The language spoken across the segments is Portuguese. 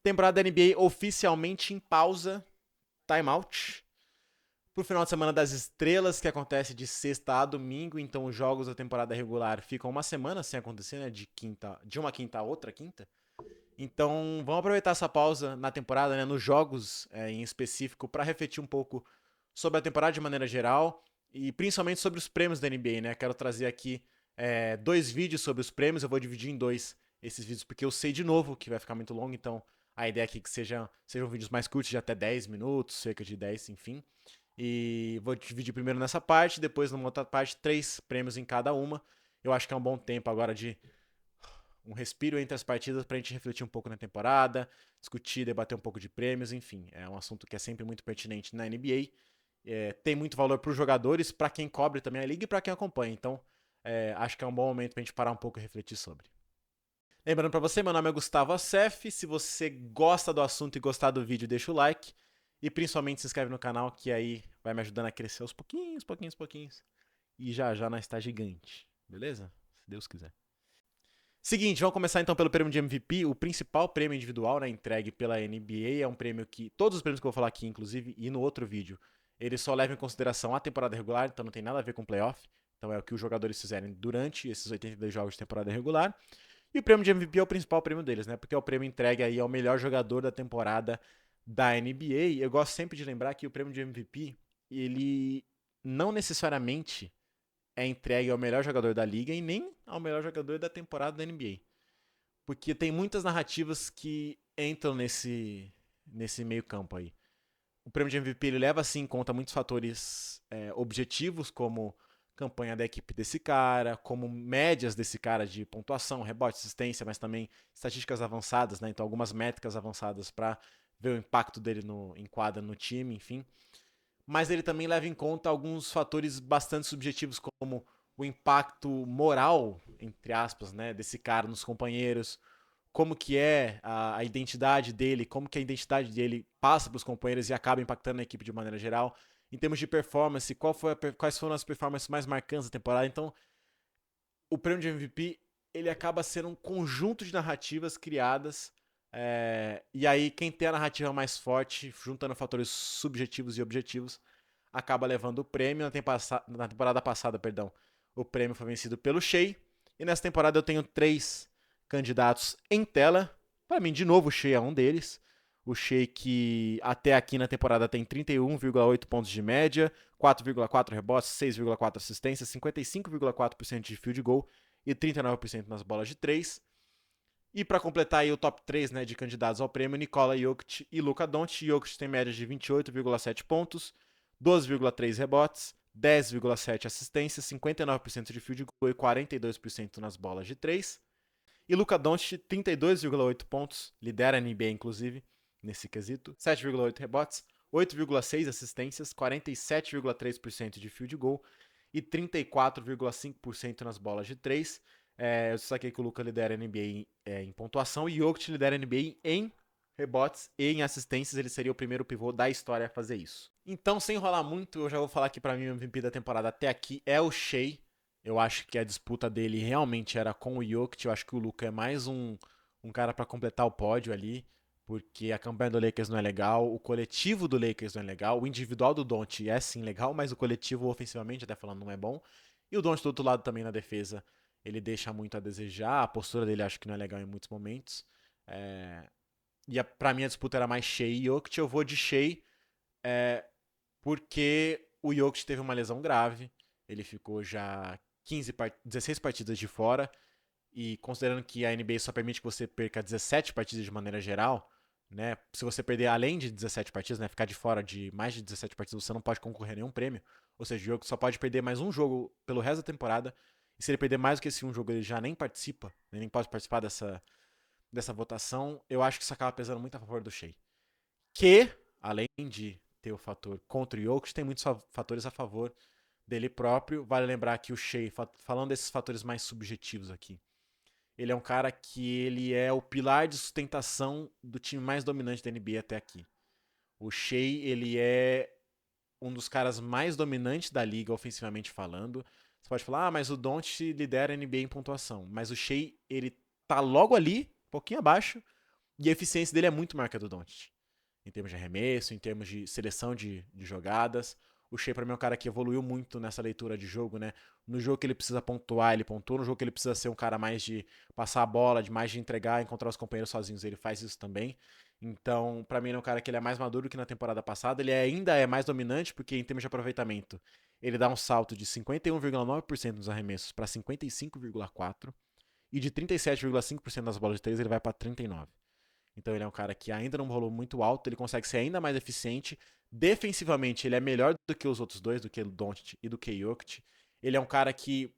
Temporada da NBA oficialmente em pausa, timeout. Pro final de semana das estrelas, que acontece de sexta a domingo, então os jogos da temporada regular ficam uma semana sem acontecer, né? De uma quinta a outra quinta. Então vamos aproveitar essa pausa na temporada, né? Nos jogos em específico, para refletir um pouco sobre a temporada de maneira geral e principalmente sobre os prêmios da NBA, né? Quero trazer aqui 2 vídeos sobre os prêmios, eu vou dividir em dois esses vídeos porque eu sei de novo que vai ficar muito longo, então a ideia aqui é que sejam vídeos mais curtos, de até 10 minutos, cerca de 10, enfim. E vou dividir primeiro nessa parte, depois numa outra parte, 3 prêmios em cada uma. Eu acho que é um bom tempo agora de um respiro entre as partidas pra gente refletir um pouco na temporada, discutir, debater um pouco de prêmios, enfim. É um assunto que é sempre muito pertinente na NBA. Tem muito valor para os jogadores, para quem cobre também a liga e para quem acompanha. Então, acho que é um bom momento pra gente parar um pouco e refletir sobre. Lembrando para você, meu nome é Gustavo Acef. Se você gosta do assunto e gostar do vídeo, deixa o like. E principalmente se inscreve no canal, que aí vai me ajudando a crescer aos pouquinhos, pouquinhos, pouquinhos. E já já nós está gigante. Beleza? Se Deus quiser. Seguinte, vamos começar então pelo prêmio de MVP, o principal prêmio individual, né, entregue pela NBA. É um prêmio que, todos os prêmios que eu vou falar aqui, inclusive, e no outro vídeo, ele só leva em consideração a temporada regular, então não tem nada a ver com playoff. Então é o que os jogadores fizerem durante esses 82 jogos de temporada regular. E o prêmio de MVP é o principal prêmio deles, né? Porque é o prêmio entregue aí ao melhor jogador da temporada da NBA. Eu gosto sempre de lembrar que o prêmio de MVP, ele não necessariamente é entregue ao melhor jogador da liga e nem ao melhor jogador da temporada da NBA. Porque tem muitas narrativas que entram nesse meio campo aí. O prêmio de MVP ele leva assim em conta muitos fatores objetivos, como campanha da equipe desse cara, como médias desse cara de pontuação, rebote, assistência, mas também estatísticas avançadas, né? Então algumas métricas avançadas para ver o impacto dele em quadra no time, enfim. Mas ele também leva em conta alguns fatores bastante subjetivos, como o impacto moral, entre aspas, né, desse cara nos companheiros, como que é a identidade dele, como que a identidade dele passa para os companheiros e acaba impactando a equipe de maneira geral. Em termos de performance, quais foram as performances mais marcantes da temporada. Então, o prêmio de MVP ele acaba sendo um conjunto de narrativas criadas. E aí, quem tem a narrativa mais forte, juntando fatores subjetivos e objetivos, acaba levando o prêmio. Na temporada passada, perdão, o prêmio foi vencido pelo Shea. E nessa temporada eu tenho 3 candidatos em tela. Para mim, de novo, o Shea é um deles. O Shea que até aqui na temporada tem 31,8 pontos de média, 4,4 rebotes, 6,4 assistências, 55,4% de field goal e 39% nas bolas de 3. E para completar aí o top 3, né, de candidatos ao prêmio, Nikola Jokic e Luka Doncic. Jokic tem média de 28,7 pontos, 12,3 rebotes, 10,7 assistências, 59% de field goal e 42% nas bolas de 3. E Luka Doncic, 32,8 pontos, lidera a NBA inclusive nesse quesito, 7,8 rebotes, 8,6 assistências, 47,3% de field goal e 34,5% nas bolas de 3. Eu saquei que o Luka lidera a NBA em pontuação e o Jokic lidera a NBA em rebotes e em assistências. Ele seria o primeiro pivô da história a fazer isso. Então, sem enrolar muito, eu já vou falar que para mim o MVP da temporada até aqui é o Shea. Eu acho que a disputa dele realmente era com o Jokic. Eu acho que o Luka é mais um cara para completar o pódio ali, porque a campanha do Lakers não é legal, o coletivo do Lakers não é legal, o individual do Don't é sim legal, mas o coletivo ofensivamente, até falando, não é bom. E o Don't do outro lado também na defesa, ele deixa muito a desejar, a postura dele acho que não é legal em muitos momentos. Pra mim a disputa era mais Shea e Jokic. Eu vou de Shea porque o Jokic teve uma lesão grave, ele ficou já 16 partidas de fora, e considerando que a NBA só permite que você perca 17 partidas de maneira geral, né? Se você perder além de 17 partidas, né, ficar de fora de mais de 17 partidas, você não pode concorrer a nenhum prêmio. Ou seja, o jogo só pode perder mais um jogo pelo resto da temporada. E se ele perder mais do que esse um jogo, ele já nem participa, né, nem pode participar dessa votação. Eu acho que isso acaba pesando muito a favor do Shea. Que, além de ter o fator contra o Jokic, tem muitos fatores a favor dele próprio. Vale lembrar que o Shea, falando desses fatores mais subjetivos aqui, ele é um cara que ele é o pilar de sustentação do time mais dominante da NBA até aqui. O Shea, ele é um dos caras mais dominantes da liga ofensivamente falando. Você pode falar, mas o Doncic lidera a NBA em pontuação. Mas o Shea, ele tá logo ali, um pouquinho abaixo, E a eficiência dele é muito maior que a do Doncic. Em termos de arremesso, em termos de seleção de jogadas. O Shea, pra mim, é um cara que evoluiu muito nessa leitura de jogo, né? No jogo que ele precisa pontuar, ele pontua. No jogo que ele precisa ser um cara mais de passar a bola, de mais de entregar, encontrar os companheiros sozinhos, ele faz isso também. Então, pra mim, ele é um cara que ele é mais maduro que na temporada passada. Ele ainda é mais dominante, porque em termos de aproveitamento, ele dá um salto de 51,9% nos arremessos para 55,4%. E de 37,5% das bolas de 3 ele vai para 39%. Então ele é um cara que ainda não rolou muito alto, ele consegue ser ainda mais eficiente. Defensivamente, ele é melhor do que os outros dois, do que o Doncic e do que o Jokic. Ele é um cara que,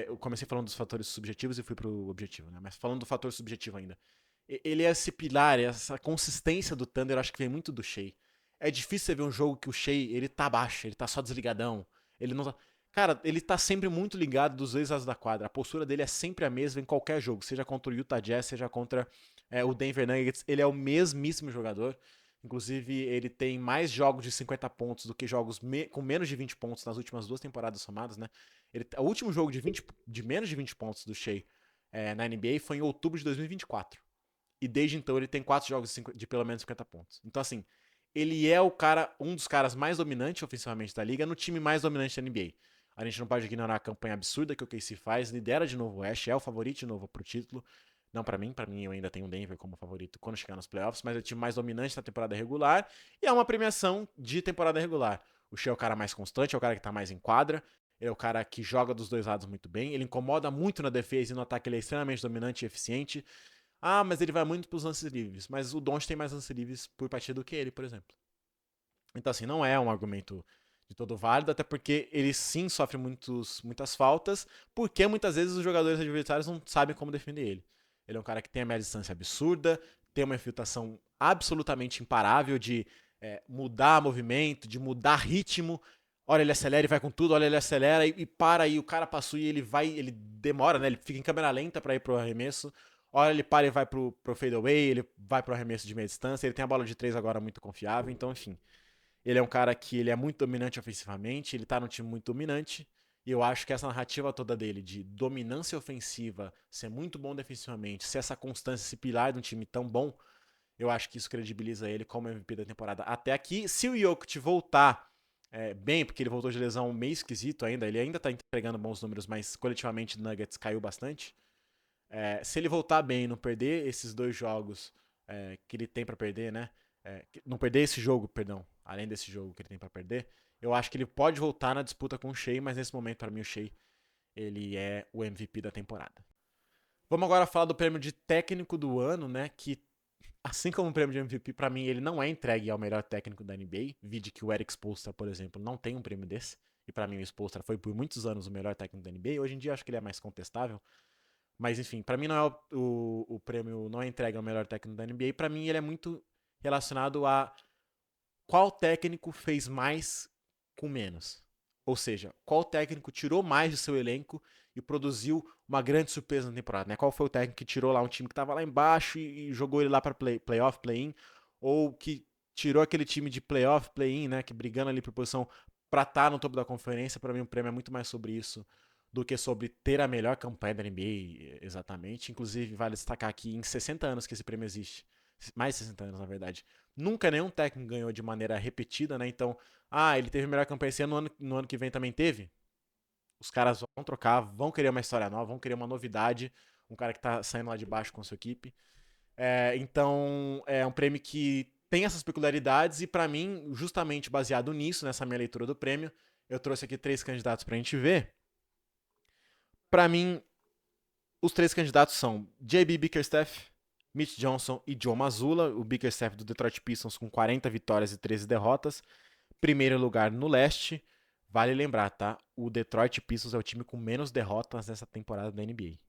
eu comecei falando dos fatores subjetivos e fui pro objetivo, né? Mas falando do fator subjetivo ainda. Ele é esse pilar, essa consistência do Thunder, eu acho que vem muito do Shea. É difícil você ver um jogo que o Shea, ele tá baixo, ele tá só desligadão. Ele não tá... Cara, ele tá sempre muito ligado dos dois lados da quadra. A postura dele é sempre a mesma em qualquer jogo, seja contra o Utah Jazz, seja contra o Denver Nuggets. Ele é o mesmíssimo jogador. Inclusive, ele tem mais jogos de 50 pontos do que jogos com menos de 20 pontos nas últimas 2 temporadas somadas, né? O último jogo de menos de 20 pontos do Shea na NBA foi em outubro de 2024. E desde então ele tem 4 jogos de pelo menos 50 pontos. Então, assim, ele é um dos caras mais dominantes ofensivamente da liga, no time mais dominante da NBA. A gente não pode ignorar a campanha absurda que o KC faz, lidera de novo o West, é o favorito de novo pro título. Não pra mim eu ainda tenho o Denver como favorito quando chegar nos playoffs, mas é o time mais dominante na temporada regular e é uma premiação de temporada regular. O Shea é o cara mais constante, é o cara que tá mais em quadra, ele é o cara que joga dos dois lados muito bem, ele incomoda muito na defesa e no ataque ele é extremamente dominante e eficiente. Ah, mas ele vai muito pros lances livres, mas o Doncic tem mais lances livres por partida do que ele, por exemplo. Então, assim, não é um argumento de todo válido, até porque ele sim sofre muitas faltas, porque muitas vezes os jogadores adversários não sabem como defender ele. Ele é um cara que tem a média distância absurda, tem uma infiltração absolutamente imparável de mudar movimento, de mudar ritmo. Olha, ele acelera e vai com tudo, olha, ele acelera e para, e o cara passou e ele demora, né? Ele fica em câmera lenta para ir pro arremesso. Olha, ele para e vai pro fadeaway, ele vai pro arremesso de meia distância, ele tem a bola de 3 agora muito confiável, então, enfim. Ele é um cara que ele é muito dominante ofensivamente, ele tá num time muito dominante. E eu acho que essa narrativa toda dele de dominância ofensiva, ser muito bom defensivamente, ser essa constância, esse pilar de um time tão bom, eu acho que isso credibiliza ele como MVP da temporada até aqui. Se o Jokic voltar bem, porque ele voltou de lesão meio esquisito ainda, ele ainda tá entregando bons números, mas coletivamente o Nuggets caiu bastante. Se ele voltar bem e não perder esses 2 jogos que ele tem para perder, né? Não perder esse jogo, perdão, além desse jogo que ele tem para perder, eu acho que ele pode voltar na disputa com o Shea, mas nesse momento, para mim, o Shea ele é o MVP da temporada. Vamos agora falar do prêmio de técnico do ano, né? Que, assim como o prêmio de MVP, para mim, ele não é entregue ao melhor técnico da NBA. Vide que o Eric Spoelstra, por exemplo, não tem um prêmio desse. E para mim, o Spoelstra foi por muitos anos o melhor técnico da NBA. Hoje em dia, acho que ele é mais contestável. Mas enfim, pra mim não é o prêmio, não é entregue ao melhor técnico da NBA. Pra mim ele é muito relacionado a qual técnico fez mais com menos. Ou seja, qual técnico tirou mais do seu elenco e produziu uma grande surpresa na temporada, né? Qual foi o técnico que tirou lá um time que tava lá embaixo e jogou ele lá para playoff, play-in, ou que tirou aquele time de playoff, play-in, né, que brigando ali por posição pra estar no topo da conferência. Pra mim o prêmio é muito mais sobre isso do que sobre ter a melhor campanha da NBA, exatamente. Inclusive, vale destacar que em 60 anos que esse prêmio existe, mais de 60 anos, na verdade, nunca nenhum técnico ganhou de maneira repetida, né? Então, ele teve a melhor campanha esse ano, no ano que vem também teve. Os caras vão trocar, vão querer uma história nova, vão querer uma novidade, um cara que tá saindo lá de baixo com a sua equipe. Então, é um prêmio que tem essas peculiaridades e, pra mim, justamente baseado nisso, nessa minha leitura do prêmio, eu trouxe aqui 3 candidatos pra gente ver. Pra mim, os 3 candidatos são J.B. Bickerstaff, Mitch Johnson e Joe Mazzulla. O Bickerstaff do Detroit Pistons com 40 vitórias e 13 derrotas. Primeiro lugar no leste. Vale lembrar, tá? O Detroit Pistons é o time com menos derrotas nessa temporada da NBA.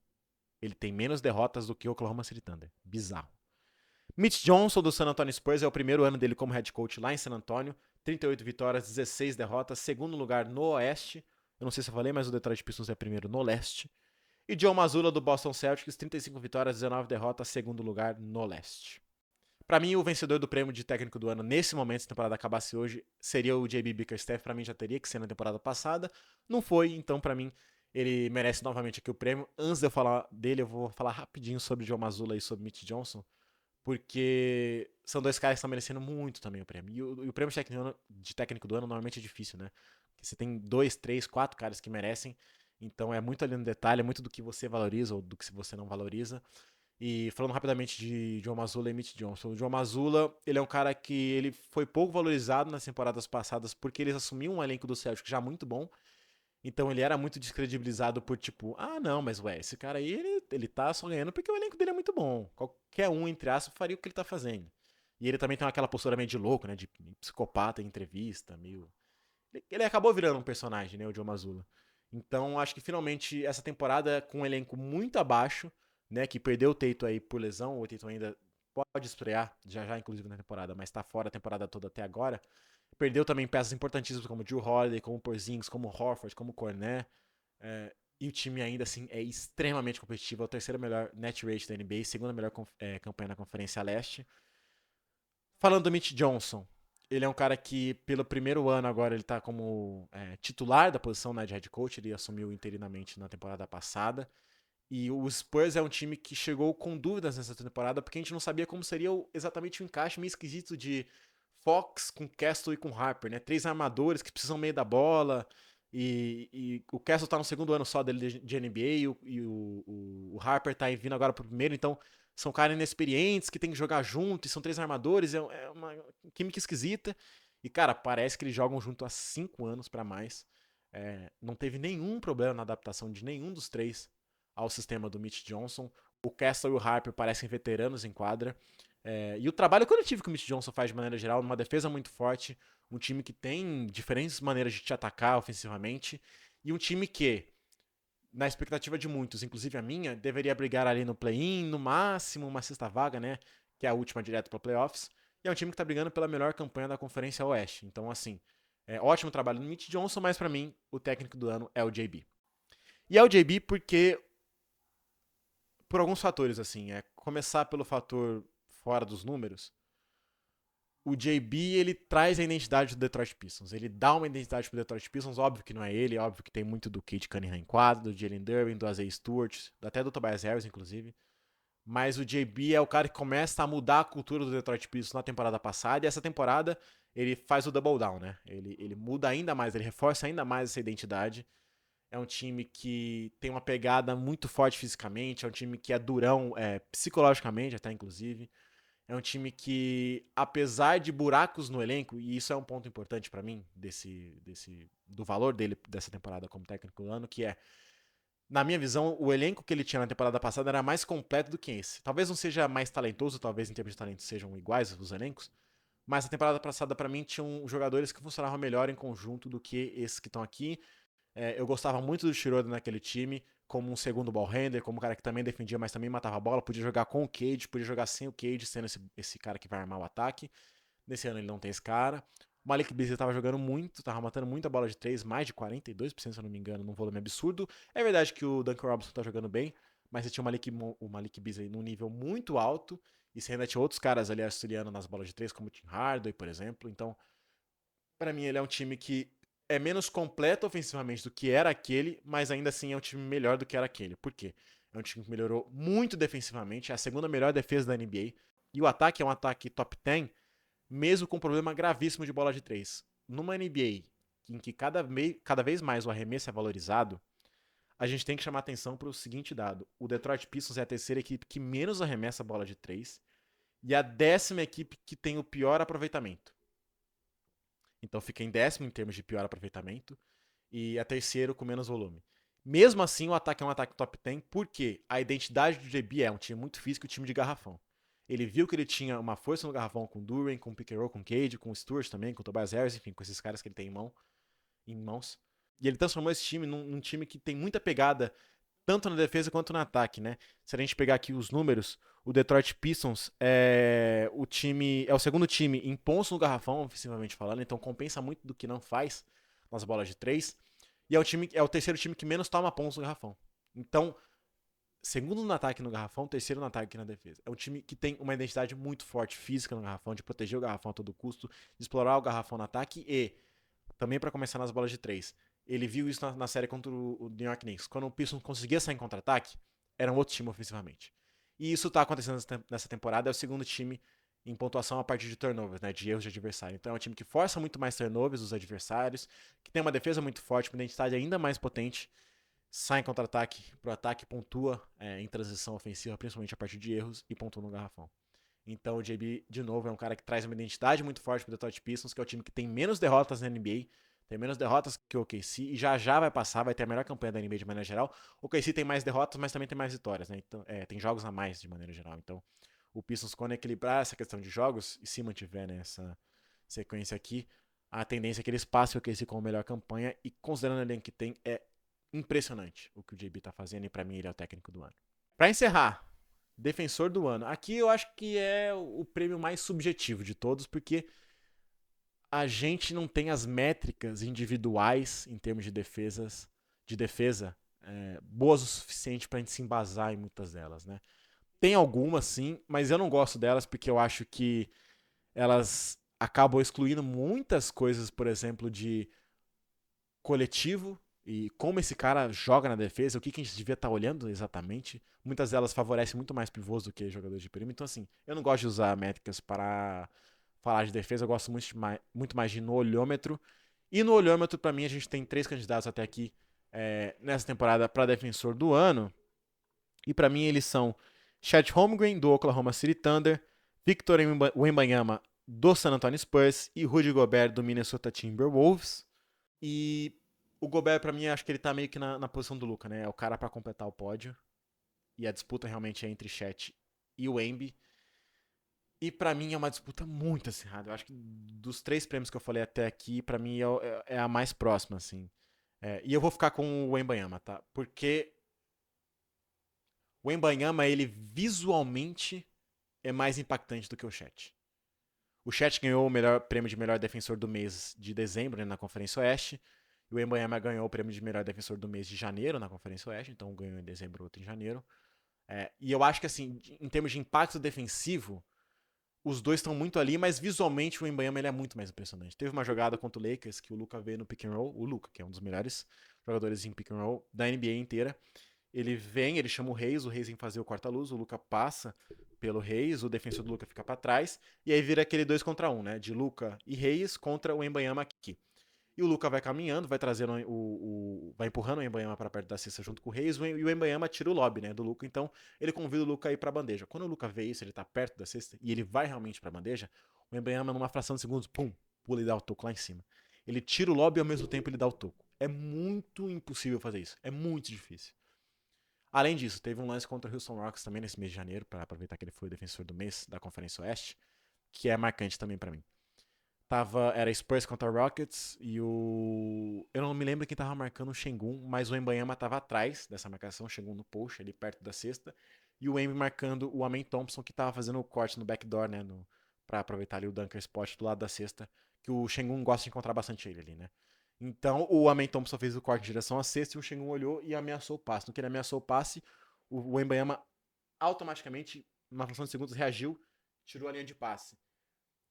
Ele tem menos derrotas do que o Oklahoma City Thunder. Bizarro. Mitch Johnson do San Antonio Spurs é o primeiro ano dele como head coach lá em San Antonio. 38 vitórias, 16 derrotas. Segundo lugar no oeste. Eu não sei se eu falei, mas o Detroit Pistons é primeiro no leste. E Joe Mazzulla do Boston Celtics, 35 vitórias, 19 derrotas, segundo lugar no leste. Para mim, o vencedor do prêmio de técnico do ano, nesse momento, se a temporada acabasse hoje, seria o J.B. Bickerstaff. Para mim, já teria que ser na temporada passada. Não foi, então, para mim, ele merece novamente aqui o prêmio. Antes de eu falar dele, eu vou falar rapidinho sobre Joe Mazzulla e sobre Mitch Johnson, porque são dois caras que estão merecendo muito também o prêmio. E o prêmio de técnico do ano normalmente é difícil, né? Porque você tem 2, 3, 4 caras que merecem, então é muito ali no detalhe, é muito do que você valoriza ou do que você não valoriza. E falando rapidamente de Joe Mazzulla e Mitch Johnson. O Joe Mazzulla, ele é um cara que ele foi pouco valorizado nas temporadas passadas porque ele assumiu um elenco do Celtic já muito bom. Então ele era muito descredibilizado por tipo, ah não, mas ué, esse cara aí, ele tá só ganhando porque o elenco dele é muito bom. Qualquer um, entre aspas, faria o que ele tá fazendo. E ele também tem aquela postura meio de louco, né, de psicopata em entrevista, meio... Ele acabou virando um personagem, né, o Joe Mazzulla. Então acho que finalmente essa temporada com um elenco muito abaixo, né, que perdeu o Tatum aí por lesão, o Tatum ainda pode estrear, já já inclusive na temporada, mas tá fora a temporada toda até agora. Perdeu também peças importantíssimas como Drew Holiday, como Porzingis, como Horford, como Cornet. E o time ainda assim é extremamente competitivo. É o terceiro melhor net rate da NBA, segunda melhor campanha na Conferência Leste. Falando do Mitch Johnson, ele é um cara que pelo primeiro ano agora ele tá como titular da posição, né, de head coach. Ele assumiu interinamente na temporada passada. E o Spurs é um time que chegou com dúvidas nessa temporada, porque a gente não sabia como seria exatamente o encaixe meio esquisito de Fox com Castle e com Harper, né? Três armadores que precisam meio da bola. E o Castle tá no segundo ano só dele de NBA e o Harper tá vindo agora pro primeiro, então são caras inexperientes que tem que jogar junto, e são três armadores, é uma química esquisita. E, cara, parece que eles jogam junto há 5 anos para mais. Não teve nenhum problema na adaptação de nenhum dos três ao sistema do Mitch Johnson. O Castle e o Harper parecem veteranos em quadra. E o trabalho coletivo que o Mitch Johnson faz de maneira geral, numa defesa muito forte, um time que tem diferentes maneiras de te atacar ofensivamente, e um time que, na expectativa de muitos, inclusive a minha, deveria brigar ali no play-in, no máximo uma sexta vaga, né? Que é a última direto para playoffs. E é um time que tá brigando pela melhor campanha da Conferência Oeste. Então, assim, ótimo trabalho do Mitch Johnson, mas para mim, o técnico do ano é o JB. E é o JB porque por alguns fatores, assim. Começar pelo fator fora dos números. O JB, ele traz a identidade do Detroit Pistons. Ele dá uma identidade pro Detroit Pistons. Óbvio que não é ele, óbvio que tem muito do Cade Cunningham em quadro, do Jalen Durbin, do Isaiah Stewart, até do Tobias Harris, inclusive. Mas o JB é o cara que começa a mudar a cultura do Detroit Pistons na temporada passada. E essa temporada ele faz o double down, né? Ele muda ainda mais, ele reforça ainda mais essa identidade. É um time que tem uma pegada muito forte fisicamente, é um time que é durão psicologicamente, até inclusive. É um time que, apesar de buracos no elenco, e isso é um ponto importante para mim, do valor dele dessa temporada como técnico do ano, que na minha visão, o elenco que ele tinha na temporada passada era mais completo do que esse. Talvez não seja mais talentoso, talvez em termos de talento sejam iguais os elencos, mas a temporada passada, para mim, tinham jogadores que funcionavam melhor em conjunto do que esses que estão aqui. Eu gostava muito do Schroeder naquele time, como um segundo ball handler, como um cara que também defendia, mas também matava a bola. Podia jogar com o Cade, podia jogar sem o Cade, sendo esse cara que vai armar o ataque. Nesse ano ele não tem esse cara. O Malik Beasley tava jogando muito, tava matando muita bola de 3, mais de 42%, se eu não me engano, num volume absurdo. É verdade que o Duncan Robinson tá jogando bem, mas você tinha o Malik Beasley num nível muito alto, e você ainda tinha outros caras ali auxiliando nas bolas de 3, como o Tim Hardaway, por exemplo. Então, para mim, ele é um time que é menos completo ofensivamente do que era aquele, mas ainda assim é um time melhor do que era aquele. Por quê? É um time que melhorou muito defensivamente, é a segunda melhor defesa da NBA, e o ataque é um ataque top 10, mesmo com um problema gravíssimo de bola de 3. Numa NBA em que cada vez mais o arremesso é valorizado, a gente tem que chamar atenção para o seguinte dado: o Detroit Pistons é a terceira equipe que menos arremessa a bola de 3 e a 10ª equipe que tem o pior aproveitamento. Então fica em 10º em termos de pior aproveitamento e a terceiro com menos volume. Mesmo assim, o ataque é um ataque top 10, porque a identidade do JB é um time muito físico e um time de garrafão. Ele viu que ele tinha uma força no garrafão com o Duran, com o pick and roll, com o Cade, com o Stewart também, com o Tobias Harris, enfim, com esses caras que ele tem em mãos. E ele transformou esse time num time que tem muita pegada, tanto na defesa quanto no ataque, né? Se a gente pegar aqui os números, o Detroit Pistons é o segundo time em pontos no garrafão, ofensivamente falando, então compensa muito do que não faz nas bolas de 3. E é o terceiro time que menos toma pontos no garrafão. Então, segundo no ataque no garrafão, terceiro no ataque na defesa. É um time que tem uma identidade muito forte física no garrafão, de proteger o garrafão a todo custo, de explorar o garrafão no ataque e também para começar nas bolas de 3. Ele viu isso na série contra o New York Knicks. Quando o Pistons conseguia sair em contra-ataque, era um outro time ofensivamente. E isso tá acontecendo nessa temporada, é o segundo time em pontuação a partir de turnovers, né, de erros de adversário. Então é um time que força muito mais turnovers dos adversários, que tem uma defesa muito forte, uma identidade ainda mais potente, sai em contra-ataque pro ataque, pontua em transição ofensiva, principalmente a partir de erros, e pontua no garrafão. Então o JB, de novo, é um cara que traz uma identidade muito forte pro Detroit Pistons, que é o time que tem menos derrotas na NBA, tem menos derrotas que o OKC, e já já vai passar, vai ter a melhor campanha da NBA de maneira geral. O OKC tem mais derrotas, mas também tem mais vitórias, né? Então, tem jogos a mais de maneira geral. Então o Pistons, quando equilibrar essa questão de jogos, e se mantiver nessa sequência aqui, a tendência é que eles passem o OKC com a melhor campanha, e considerando o elenco que tem, é impressionante o que o JB tá fazendo, e pra mim ele é o técnico do ano. Pra encerrar, defensor do ano. Aqui eu acho que é o prêmio mais subjetivo de todos, porque a gente não tem as métricas individuais em termos de defesa, boas o suficiente pra gente se embasar em muitas delas, né? Tem algumas, sim, mas eu não gosto delas porque eu acho que elas acabam excluindo muitas coisas, por exemplo, de coletivo e como esse cara joga na defesa, o que a gente devia estar olhando exatamente. Muitas delas favorecem muito mais pivôs do que jogadores de perímetro. Então, assim, eu não gosto de usar métricas para falar de defesa, eu gosto muito mais de ir no olhômetro. E no olhômetro, para mim, a gente tem 3 candidatos até aqui nessa temporada para defensor do ano. E para mim, eles são Chet Holmgren, do Oklahoma City Thunder, Victor Wembanyama, do San Antonio Spurs, e Rudy Gobert, do Minnesota Timberwolves. E o Gobert, pra mim, acho que ele tá meio que na posição do Luka, né? É o cara pra completar o pódio. E a disputa realmente é entre Chet e o Embi. E pra mim é uma disputa muito acirrada. Eu acho que dos 3 prêmios que eu falei até aqui, pra mim é a mais próxima, assim. E eu vou ficar com o Wembanyama, tá? Porque o Wembanyama, ele visualmente é mais impactante do que o Chet. O Chet ganhou o melhor prêmio de melhor defensor do mês de dezembro, né, na Conferência Oeste. E o Wembanyama ganhou o prêmio de melhor defensor do mês de janeiro na Conferência Oeste, então um ganhou em dezembro, outro em janeiro. E eu acho que, assim, em termos de impacto defensivo, os dois estão muito ali, mas visualmente o Wembanyama ele é muito mais impressionante. Teve uma jogada contra o Lakers que o Luka veio no pick and roll, o Luka, que é um dos melhores jogadores em pick and roll da NBA inteira. Ele vem, ele chama o Reis vem fazer o corta-luz, o Luka passa pelo Reis, o defensor do Luka fica para trás, e aí vira aquele 2 contra 1, né? De Luka e Reis contra o Embanyama aqui. E o Luka vai caminhando, vai trazendo vai empurrando o Embanyama para perto da cesta junto com o Reis, e o Embanyama tira o lobby, né, do Luka. Então, ele convida o Luka a ir para a bandeja. Quando o Luka vê isso, ele tá perto da cesta e ele vai realmente para a bandeja, o Embanyama numa fração de segundos, pum, pula e dá o toco lá em cima. Ele tira o lobby e ao mesmo tempo ele dá o toco. É muito impossível fazer isso. É muito difícil. Além disso, teve um lance contra o Houston Rockets também nesse mês de janeiro, para aproveitar que ele foi o defensor do mês da Conferência Oeste, que é marcante também para mim. Era Spurs contra Rockets e o. Eu não me lembro quem tava marcando o Şengün, mas o Embanyama tava atrás dessa marcação, Şengün no post, ali perto da cesta, e o Embi marcando o Amen Thompson, que tava fazendo o corte no backdoor, né, pra aproveitar ali o dunker spot do lado da cesta, que o Şengün gosta de encontrar bastante ele ali, né. Então o Amen Thompson fez o corte em direção à cesta e o Şengün olhou e ameaçou o passe. No que ele ameaçou o passe, o Embanyama automaticamente, numa fração de segundos, reagiu, tirou a linha de passe.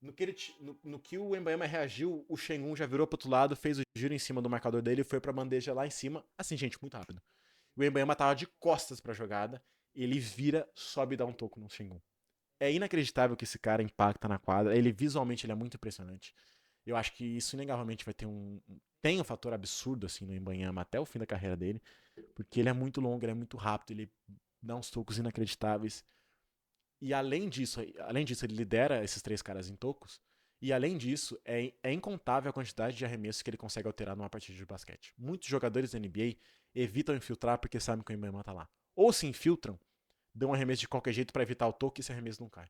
No que o Embanyama reagiu, o Şengün já virou pro outro lado, fez o giro em cima do marcador dele e foi pra bandeja lá em cima. Assim, gente, muito rápido. O Embanyama tava de costas pra jogada, ele vira, sobe e dá um toco no Şengün. É inacreditável que esse cara impacta na quadra. Ele visualmente ele é muito impressionante. Eu acho que isso inegavelmente vai ter tem um fator absurdo assim no Embanyama até o fim da carreira dele, porque ele é muito longo, ele é muito rápido, ele dá uns tocos inacreditáveis. E além disso, ele lidera esses 3 caras em tocos. E além disso, é incontável a quantidade de arremessos que ele consegue alterar numa partida de basquete. Muitos jogadores da NBA evitam infiltrar porque sabem que o Embanyama tá lá. Ou se infiltram, dão um arremesso de qualquer jeito para evitar o toque e esse arremesso não cai.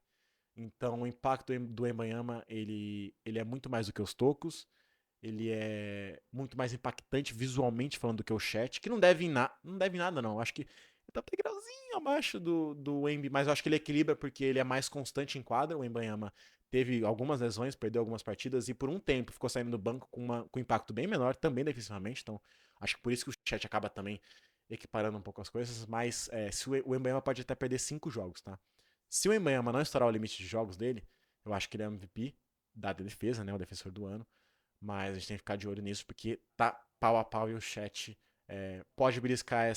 Então o impacto do Embanyama, ele é muito mais do que os tocos. Ele é muito mais impactante visualmente falando do que o Chat, que não deve em nada não. Acho que ele tá até grauzinho abaixo do Embi, mas eu acho que ele equilibra porque ele é mais constante em quadra. O Embanyama teve algumas lesões, perdeu algumas partidas e por um tempo ficou saindo do banco com impacto bem menor, também defensivamente. Então acho que por isso que o Chat acaba também equiparando um pouco as coisas. Mas se o Embanyama pode até perder 5 jogos, tá? Se o Embanyama não estourar o limite de jogos dele, eu acho que ele é MVP da defesa, né? O defensor do ano. Mas a gente tem que ficar de olho nisso porque tá pau a pau e o chat pode beliscar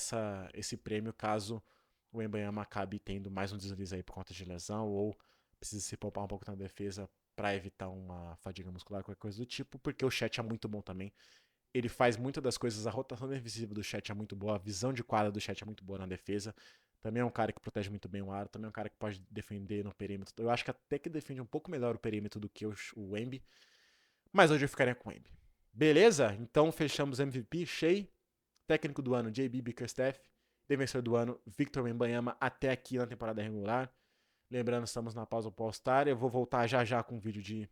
esse prêmio caso o Wembanyama acabe tendo mais um deslize aí por conta de lesão ou precisa se poupar um pouco na defesa para evitar uma fadiga muscular, qualquer coisa do tipo, porque o Chet é muito bom também. Ele faz muitas das coisas, a rotação defensiva do Chet é muito boa, a visão de quadra do Chet é muito boa na defesa. Também é um cara que protege muito bem o aro, também é um cara que pode defender no perímetro. Eu acho que até que defende um pouco melhor o perímetro do que o Wemby, mas hoje eu ficaria com o Wemby. Beleza? Então fechamos MVP, Shea, técnico do ano, JB Bickerstaff, defensor do ano, Victor Wembanyama, até aqui na temporada regular. Lembrando, estamos na pausa do All-Star. Eu vou voltar já já com um vídeo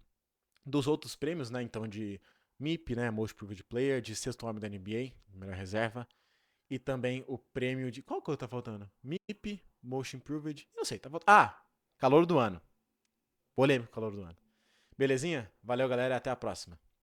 dos outros prêmios, né? Então, de MIP, né? Most Improved Player, de sexto homem da NBA, melhor reserva. E também o prêmio de. Qual que tá faltando? MIP, Most Improved. Não sei, tá faltando. Ah! Calor do ano. Polêmico calor do ano. Belezinha? Valeu, galera. Até a próxima.